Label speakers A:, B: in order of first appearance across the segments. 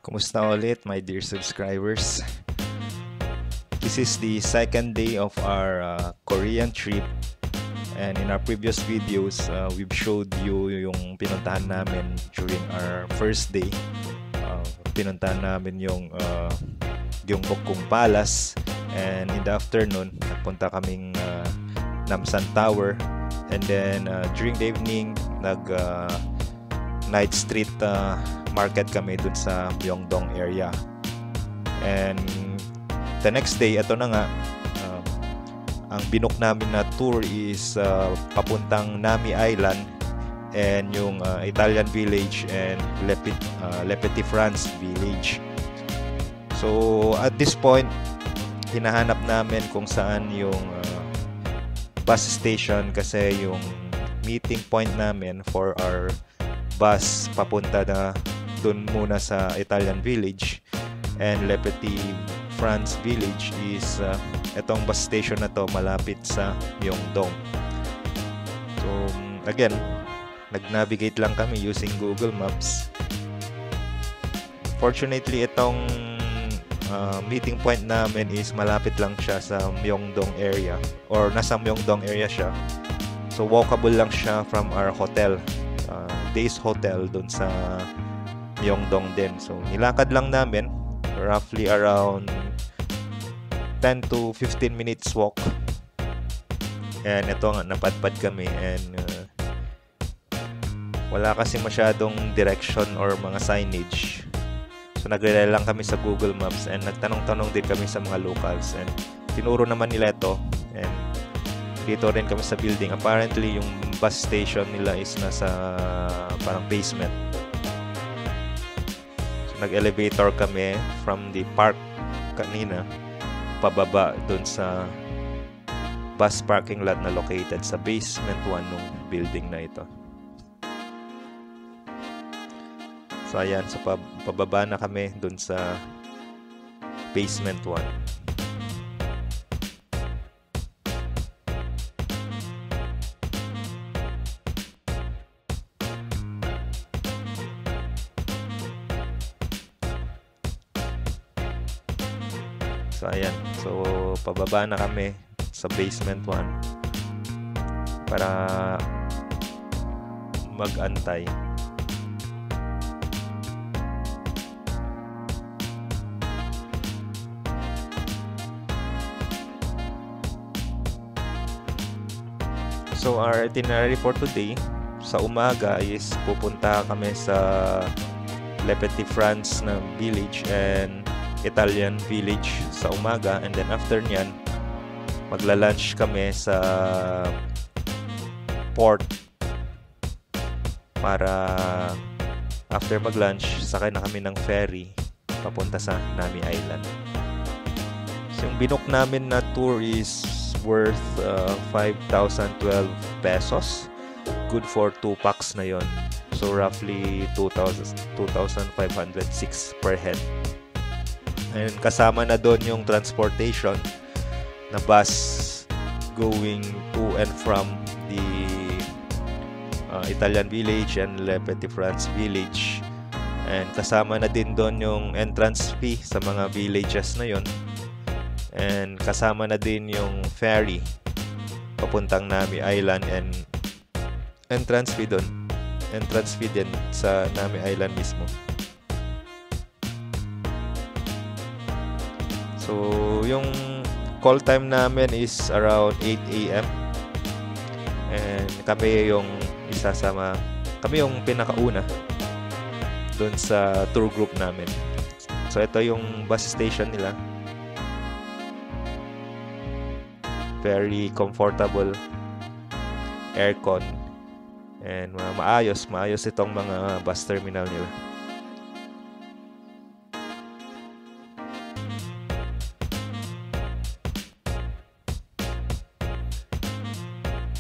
A: Kumusta ulit, my dear subscribers? This is the second day of our Korean trip, and in our previous videos, we've showed you yung pinuntahan namin during our first day. Pinuntahan namin yung Gyeongbokgung Palace, and in the afternoon, nagpunta kaming Namsan Tower, and then during the evening, night street market kami dun sa Myeongdong area. And the next day, ito na nga, ang binook namin na tour is papuntang Nami Island and yung Italian village and Le Petit France village. So at this point, hinahanap namin kung saan yung bus station, kasi yung meeting point namin for our bus papunta na dun muna sa Italian village and Le Petit France village is itong bus station na to, malapit sa Myeongdong. So again, nag-navigate lang kami using Google Maps. Fortunately, itong meeting point namin is malapit lang siya sa Myeongdong area, or nasa Myeongdong area siya. So walkable lang siya from our hotel, Days Hotel dun sa Myeongdong din. So nilakad lang namin roughly around 10 to 15 minutes walk. And ito nga, napadpad kami, and wala kasi masyadong direction or mga signage. So nag-rely lang kami sa Google Maps, and nagtanong-tanong din kami sa mga locals, and tinuro naman nila ito, and dito rin kami sa building. Apparently yung bus station nila is nasa parang basement. So nag-elevator kami from the park kanina pababa dun sa bus parking lot na located sa basement 1 ng building na ito. So ayan, so pababa na kami dun sa basement 1. So ayan, so pababa na kami sa basement 1 para mag-antay. So our itinerary for today, sa umaga is pupunta kami sa Le Petit France na village and Italian village sa umaga, and then after nyan magla-lunch kami sa port para after mag-lunch sakay na kami ng ferry papunta sa Nami Island. So yung binook namin na tour is worth 5,012 pesos. Good for 2 packs na yon. So roughly 2,506 per head. And kasama na doon yung transportation na bus going to and from the Italian village and Le Petit France village. And kasama na din doon yung entrance fee sa mga villages na yon. And kasama na din yung ferry papuntang Nami Island, and entrance fee doon. Entrance fee din sa Nami Island mismo. So, yung call time namin is around 8 AM. And kami yung kami yung pinakauna dun sa tour group namin. So, ito yung bus station nila. Very comfortable, aircon, and maayos itong mga bus terminal nila.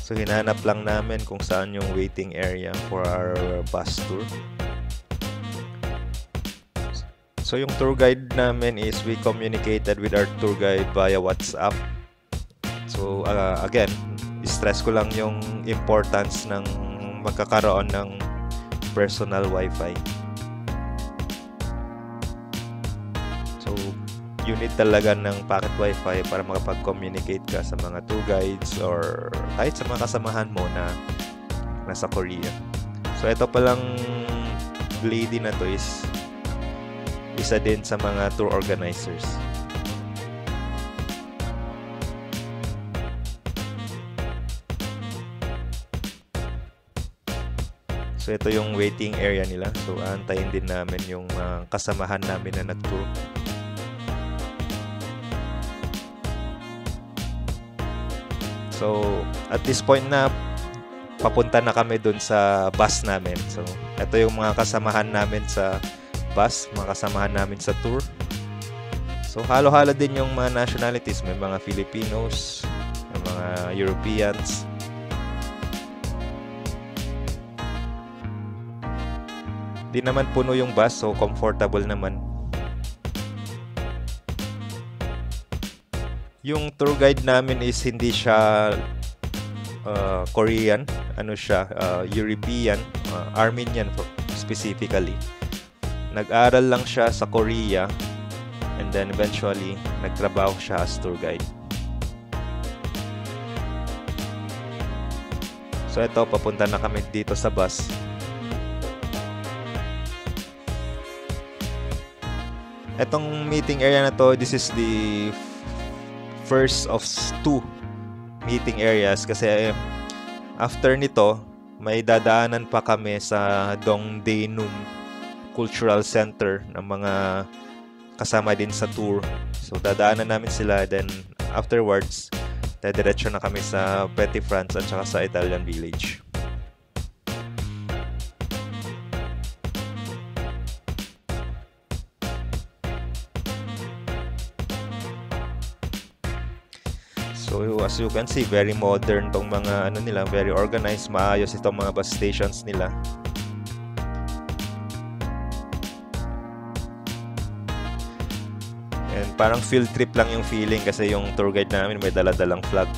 A: So hinanap lang namin kung saan yung waiting area for our bus tour. So yung tour guide namin is we communicated with our tour guide via WhatsApp. So again, stress ko lang yung importance ng magkakaroon ng personal wifi. you need talaga ng packet wifi para makapag-communicate ka sa mga tour guides or kahit sa mga kasamahan mo na nasa Korea. So ito palang lady na to is isa din sa mga tour organizers. So ito yung waiting area nila. So antayin din namin yung kasamahan namin na nag-tour. So at this point na papunta na kami dun sa bus namin. So ito yung mga kasamahan namin sa bus, mga kasamahan namin sa tour. So halo-halo din yung mga nationalities. May mga Filipinos, may mga Europeans. Di naman puno yung bus, so comfortable naman. Yung tour guide namin is hindi siya Korean, ano siya, European, Armenian specifically. Nag-aral lang siya sa Korea and then eventually nagtrabaho siya as tour guide. So ito, papunta na kami dito sa bus. Etong meeting area na to, this is the first of 2 meeting areas kasi after nito may dadaanan pa kami sa Dongdaemun Cultural Center ng mga kasama din sa tour. So dadaanan namin sila, then afterwards diretso na kami sa Petit France at saka sa Italian Village. So as you can see, very modern tong mga ano nila, very organized, maayos itong mga bus stations nila. And parang field trip lang yung feeling kasi yung tour guide namin may dala-dalang flag.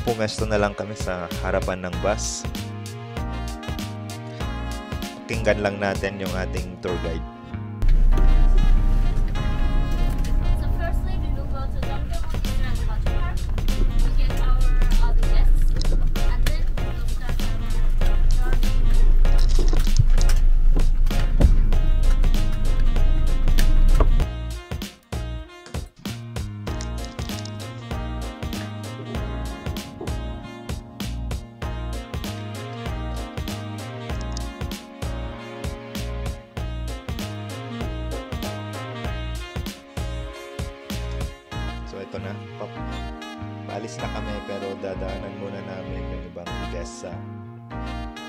A: Pumesto na lang kami sa harapan ng bus. Pakinggan lang natin yung ating tour guide.
B: So firstly, we will go to Dongdaemun Cultural Park to get our other guests, and then we will start our journey.
A: So ito na, paalis na kami pero dadaanan muna namin yung ibang guests sa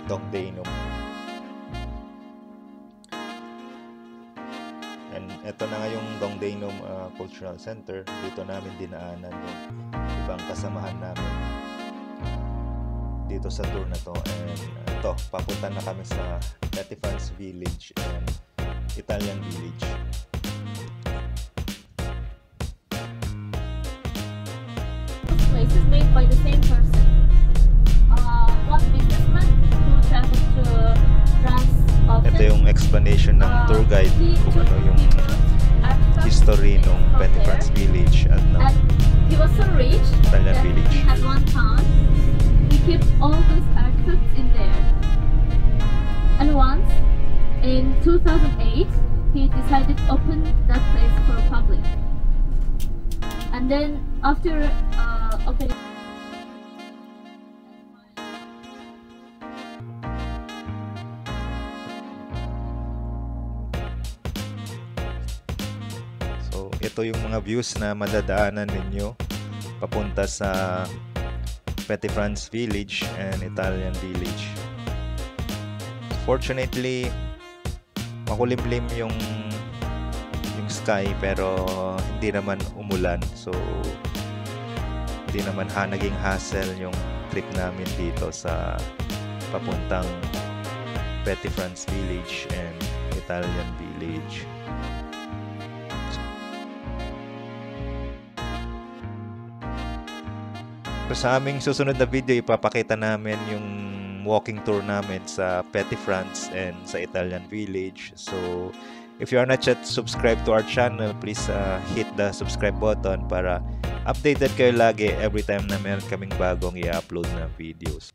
A: Dongdaemun. And ito na nga yung Dongdaemun Cultural Center. Dito namin dinaanan yung ibang kasamahan namin dito sa tour na to. And ito, papunta na kami sa Petit France Village and Italian Village.
B: Places made by the same person. One businessman who traveled to France often.
A: Ito yung explanation ng tour guide kung ano yung history ng Petit France Village at ng
B: And he was so rich
A: Italian
B: that
A: Village.
B: he had one town. He kept all those artifacts in there. And once, in 2008, he decided to open that place for public. And then after opening,
A: So ito yung mga views na madadaanan ninyo papunta sa Petit France Village and Italian Village. Fortunately, makulimlim yung sky pero hindi naman umulan, so hindi naman naging hassle yung trip namin dito sa papuntang Petit France Village and Italian Village. So sa aming susunod na video, ipapakita namin yung walking tour namin sa Petit France and sa Italian Village. So if you are not yet subscribed to our channel, please hit the subscribe button para updated kayo lagi every time na meron kaming bagong i-upload na videos.